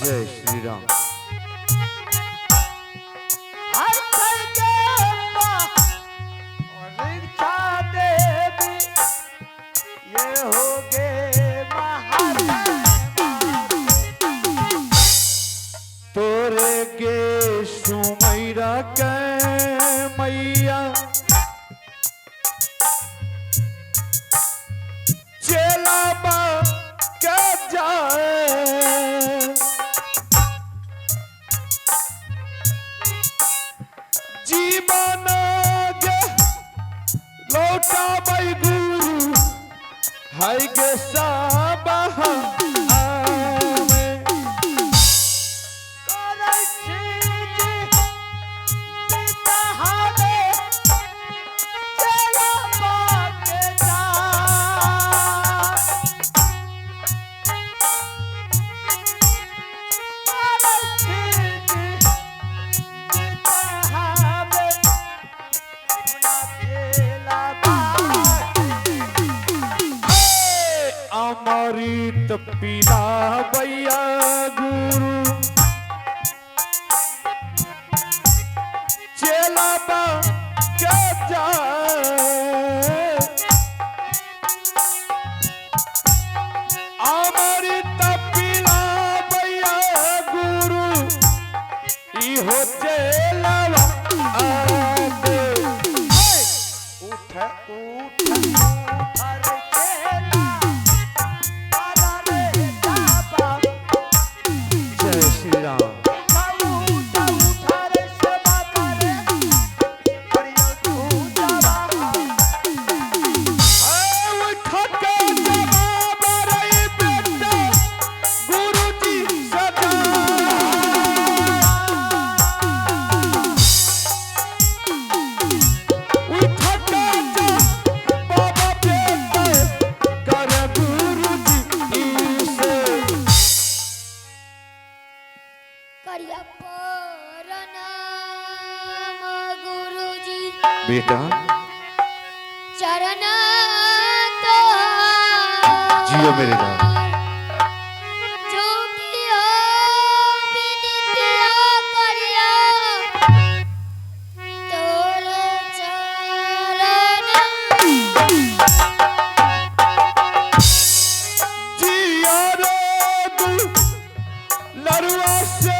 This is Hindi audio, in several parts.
जय श्री राम। तोरे के सुमैरा के मैया चेला बा के जाए जीवन गे लौटा बाई गुरु हाय गे साबा अमृत पीला भैया गुरु चेला बा के जाए अमृत पीला भैया गुरु इहो चेला उठ बेटा चरण तो जियो मेरे लाल। जो किया विनतिया करिया तोर चरण जिया रे तू लरुआ से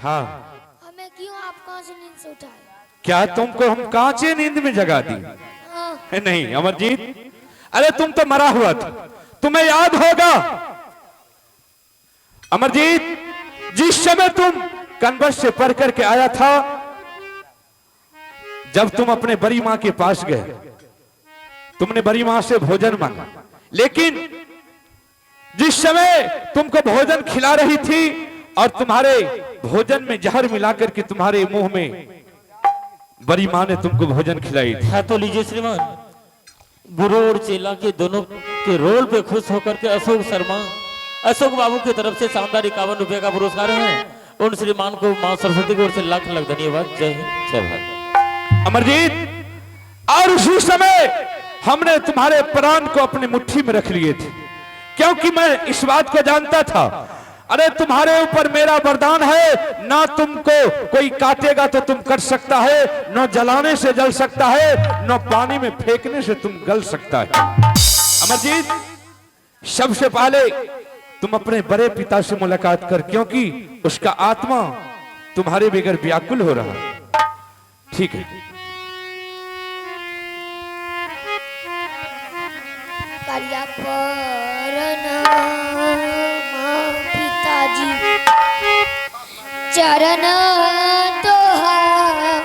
हाँ, हमें क्यों आप कहाँ से नींद से उठाए? क्या तुमको हम कांचे नींद में जगा दी? हाँ। नहीं अमरजीत, अरे तुम तो मरा हुआ था, तुम्हें याद होगा अमरजीत, जिस समय तुम कन्वर्स से पढ़ करके आया था, जब तुम अपने बड़ी मां के पास गए, तुमने बड़ी मां से भोजन मांगा, लेकिन जिस समय तुमको भोजन खिला रही थी और तुम्हारे भोजन में जहर मिलाकर के तुम्हारे मुंह में बड़ी मां ने तुमको भोजन खिलाई थी। हाँ तो लीजिए श्रीमान, गुरु और चेला के दोनों के रोल पे खुश होकर के अशोक शर्मा, अशोक बाबू की तरफ से शानदार 51 रुपए का पुरस्कार है। उन श्रीमान को मां सरस्वती की ओर से लाख लाख धन्यवाद। जय हिंद जय भारत। अमरजीत, और उसी समय हमने तुम्हारे प्राण को अपनी मुट्ठी में रख लिए थे, क्योंकि मैं इस बात को जानता था, अरे तुम्हारे ऊपर मेरा वरदान है, ना तुमको कोई काटेगा तो तुम कर सकता है, न जलाने से जल सकता है, न पानी में फेंकने से तुम गल सकता है। अमरजीत, सबसे पहले तुम अपने बड़े पिता से मुलाकात कर, क्योंकि उसका आत्मा तुम्हारे बगैर व्याकुल हो रहा है। ठीक है। पिताजी चरण तोहार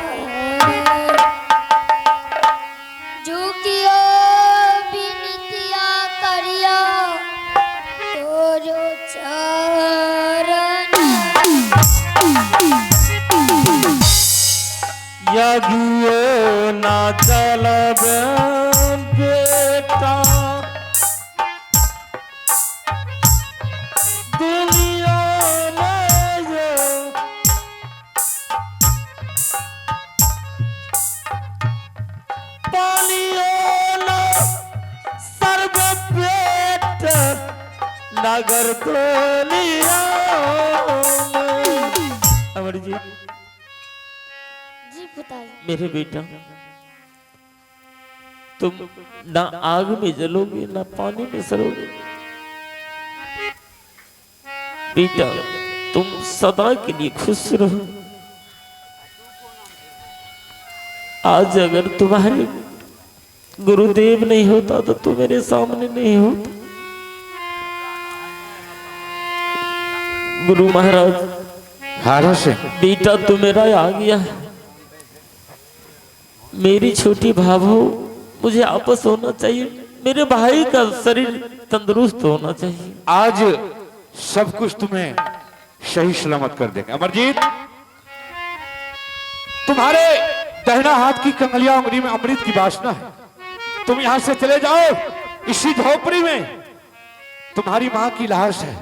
यागियो ना चलब बेटा दुनिया में ये पानियो ना सर्व पेट नगर दुनिया अमर जी जी पिताजी। मेरे बेटा तुम ना आग में जलोगे ना पानी में सरोगे बेटा तुम सदा के लिए खुश रहो। आज अगर तुम्हारे गुरुदेव नहीं होता तो तू मेरे सामने नहीं होता। गुरु महाराज हारा से बेटा तू मेरा आ गया है। मेरी छोटी भाभो मुझे आपस होना चाहिए। मेरे भाई का शरीर तंदुरुस्त होना चाहिए। आज सब कुछ तुम्हें सही सलामत कर देंगे। अमरजीत, तुम्हारे दाहिना हाथ की कंगलिया उंगली में अमृत की वासना है। तुम यहां से चले जाओ। इसी झोपड़ी में तुम्हारी मां की लाश है।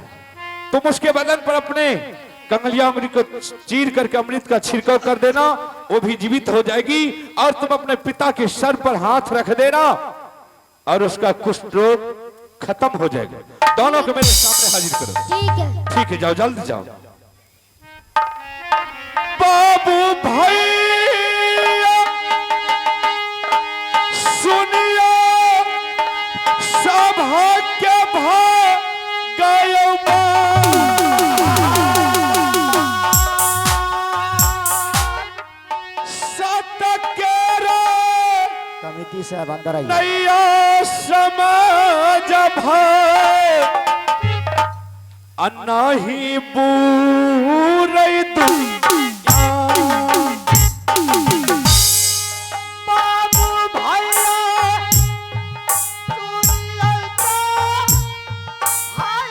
तुम उसके बदन पर अपने कंगलिया उंगली को चीर करके अमृत का छिड़काव कर देना, वो भी जीवित हो जाएगी। और तुम अपने पिता के सर पर हाथ रख देना और उसका कुष्ठ रोग खत्म हो जाएगा। दोनों को मेरे सामने हाजिर करो। ठीक है। ठीक है, जाओ जल्द जाओ। बाबू भाई सुनियो सभा के भाग गयो कमिटी से अब अंदर आइए। नैया समाज भाई अन्ना ही बूरई दुनिया बाबू भैया दुनिया का हाय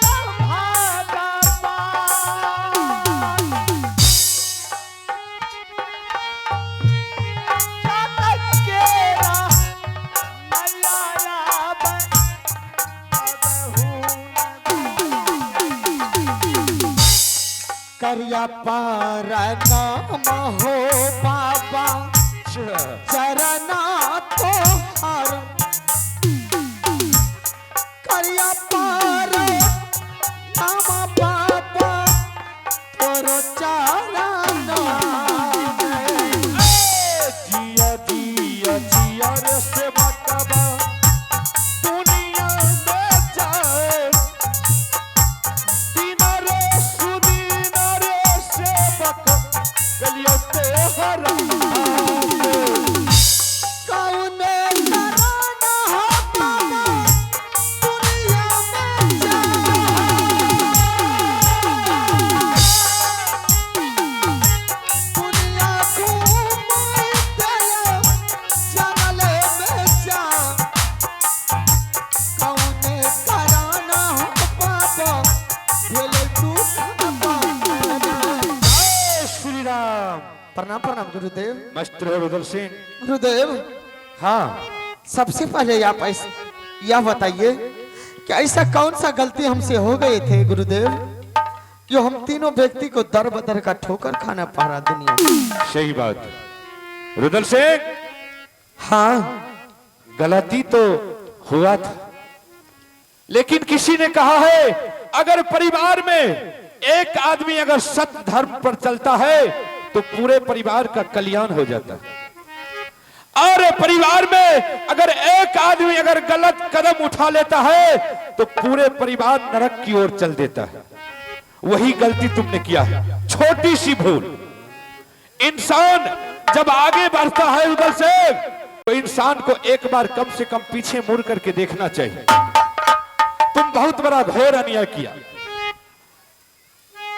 करिया पार नाम हो बाबा चरना तो हर करिया पार नाम बाबा तोरो चरना जिया जिया जिया रे से बकबा दुनिया में जाए दीना रे सुदीना रे से बक गलियों ते हरा कौने कराना हो बाबा दुनिया में दुनिया घूमते जंगले में जा कौने कराना हो बाबा भेले तू श्री राम। प्रणाम प्रणाम गुरुदेव। मस्त रहो रुदल सिंह। गुरुदेव हाँ, सबसे पहले आप यह बताइए कि ऐसा कौन सा गलती हमसे हो गए थे गुरुदेव कि हम तीनों व्यक्ति को दर बदर का ठोकर खाना पड़ रहा दुनिया में। सही बात रुदल सिंह। हाँ गलती तो हुआ था, लेकिन किसी ने कहा है अगर परिवार में एक आदमी अगर सत्य धर्म पर चलता है तो पूरे परिवार का कल्याण हो जाता है। और परिवार में अगर एक आदमी अगर गलत कदम उठा लेता है तो पूरे परिवार नरक की ओर चल देता है। वही गलती तुमने किया है, छोटी सी भूल। इंसान जब आगे बढ़ता है उधर से तो इंसान को एक बार कम से कम पीछे मुड़ करके देखना चाहिए। तुम बहुत बड़ा घोर अन्याय किया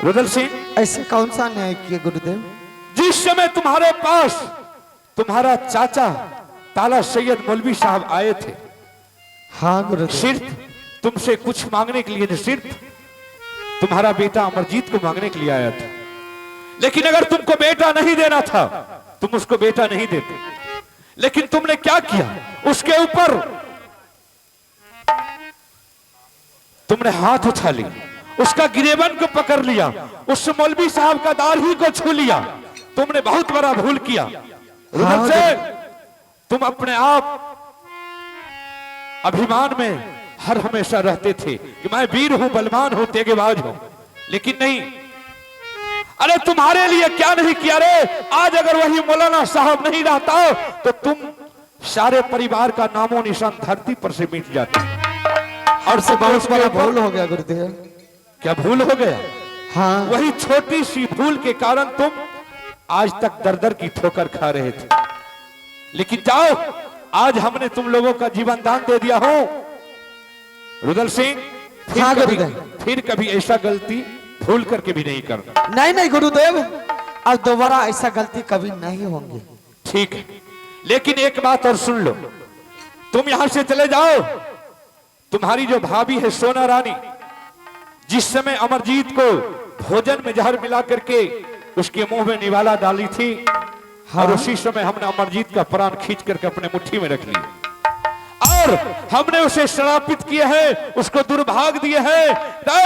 रुदल सिंह। ऐसे कौन सा न्याय किए गुरुदेव? जिस समय तुम्हारे पास तुम्हारा चाचा ताला सैयद मौलवी साहब आए थे, हाँ गुरुदेव। सिर्फ तुमसे कुछ मांगने के लिए नहीं, सिर्फ तुम्हारा बेटा अमरजीत को मांगने के लिए आया था। लेकिन अगर तुमको बेटा नहीं देना था तुम उसको बेटा नहीं देते, लेकिन तुमने क्या किया, उसके ऊपर तुमने हाथ उठा लिया, उसका गिरेबन को पकड़ लिया, उस मौलवी साहब का दाढ़ी को छू लिया। तुमने बहुत बड़ा भूल किया। रुदल से तुम अपने आप अभिमान में हर हमेशा रहते थे कि मैं वीर हूं, बलवान हूं, तेगेबाज हूं, लेकिन नहीं। अरे तुम्हारे लिए क्या नहीं किया रे। आज अगर वही मौलाना साहब नहीं रहता तो तुम सारे परिवार का नामो निशान धरती पर से मिट जाते। और से बहुत बड़ा भूल हो गया गुरुदेव। क्या भूल हो गया? हाँ, वही छोटी सी भूल के कारण तुम आज तक दर दर की ठोकर खा रहे थे। लेकिन जाओ, आज हमने तुम लोगों का जीवन दान दे दिया हो। रुदल सिंह, हाँ, फिर कभी ऐसा गलती भूल करके भी नहीं करना। नहीं नहीं गुरुदेव, अब दोबारा ऐसा गलती कभी नहीं होंगी। ठीक है, लेकिन एक बात और सुन लो, तुम यहां से चले जाओ। तुम्हारी जो भाभी है सोना रानी, जिस समय अमरजीत को भोजन में जहर मिला करके उसके मुंह में निवाला डाली थी, हाँ? और उसी समय हमने अमरजीत का प्राण खींच करके अपने मुट्ठी में रख लिया और हमने उसे श्रापित किए हैं, उसको दुर्भाग दिए हैं।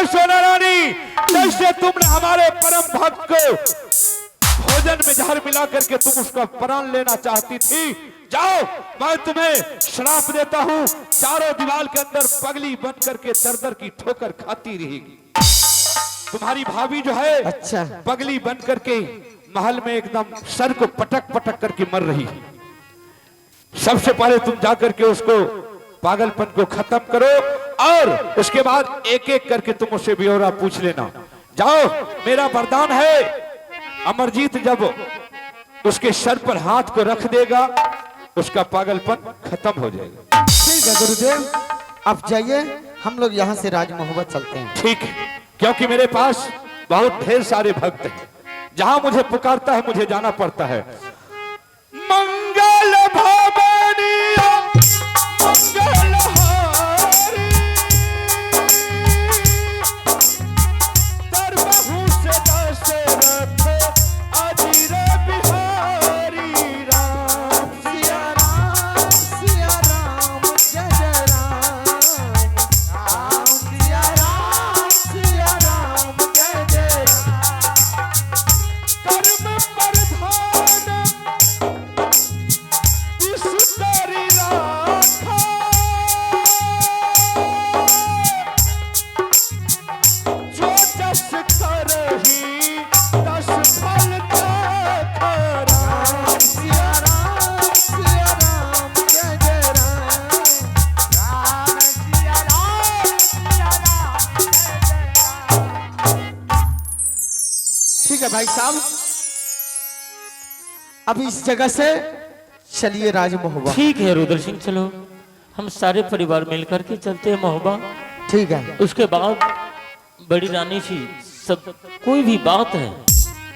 सोना रानी, जैसे तुमने हमारे परम भक्त को भोजन में जहर मिला करके तुम उसका प्राण लेना चाहती थी, जाओ, मैं तुम्हें श्राप देता हूं, चारों दीवार के अंदर पगली बन करके दर दर की ठोकर खाती रहेगी। तुम्हारी भाभी जो है, अच्छा, पगली बन करके महल में एकदम सर को पटक पटक करके मर रही है। सबसे पहले तुम जाकर के उसको पागलपन को खत्म करो और उसके बाद एक एक करके तुम उससे ब्यौरा पूछ लेना। जाओ, मेरा वरदान है, अमरजीत जब उसके सर पर हाथ को रख देगा उसका पागलपन खत्म हो जाएगा। ठीक है गुरुदेव, आप जाइए, हम लोग यहाँ से राज मोहब्बत चलते हैं। ठीक है, क्योंकि मेरे पास बहुत ढेर सारे भक्त हैं, जहां मुझे पुकारता है मुझे जाना पड़ता है। मंगल भवनिया मंगलहारी, तरबहु से दशरथ अजीर बिहारी। राम सिया राम, सिया राम, जय जय राम। राम सिया राम, सिया राम, जय जय राम। कर्म प्रधान ईश्वरी राखा, जो जस करही तस फल देखा। राम सिया राम, सिया राम, जय जय राम। राम सिया राम, सिया राम, जय जय राम। ठीक है भाई साहब, अभी इस जगह से चलिए राज मोहब्बत। ठीक है रुद्र सिंह, चलो हम सारे परिवार मिलकर के चलते हैं मोहब्बा। ठीक है, उसके बाद बड़ी रानी जी सब कोई भी बात है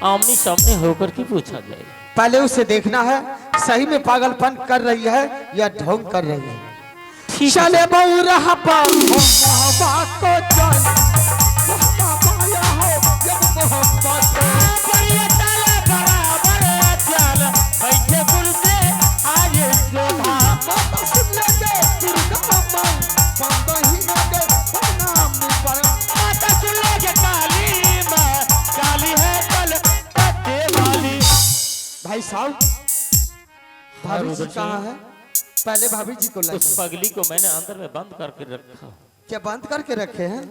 आमने सामने होकर के पूछा जाएगा। पहले उसे देखना है सही में पागलपन कर रही है या ढोंग कर रही है। ठीक है। चले बहु रहा मोहब्बत को जान, मोहब्बत आया हो जब मोहब्बत को। माता सुन लेंगे दुर्गा माँ, बंदा ही न दे नाम नहीं पड़ा। भाई साहब, भाभी जी रुद्र सिंह। कहाँ है? पहले भाभी जी को उस लाइए। पगली को मैंने अंदर में बंद करके रखा। क्या बंद करके रखे हैं?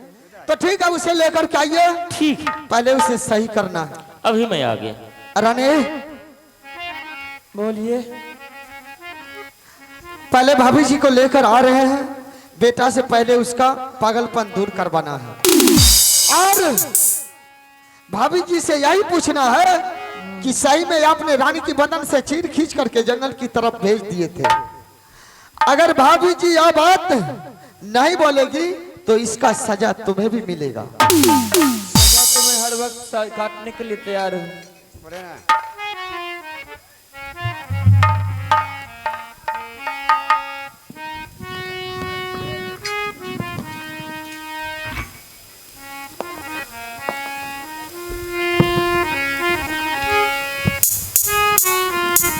तो ठीक है, उसे लेकर के आइए। ठीक है, पहले उसे सही करना है। अभी मैं आ गया। रानी बोलिए। पहले भाभी जी को लेकर आ रहे हैं, बेटा से पहले उसका पागलपन दूर करवाना है और भाभी जी से यही पूछना है कि सही में आपने रानी की बदन से चीर खींच करके जंगल की तरफ भेज दिए थे। अगर भाभी जी यह बात नहीं बोलेगी तो इसका सजा तुम्हें भी मिलेगा। सजा तुम्हें हर वक्त काटने के लिए तैयार हूं।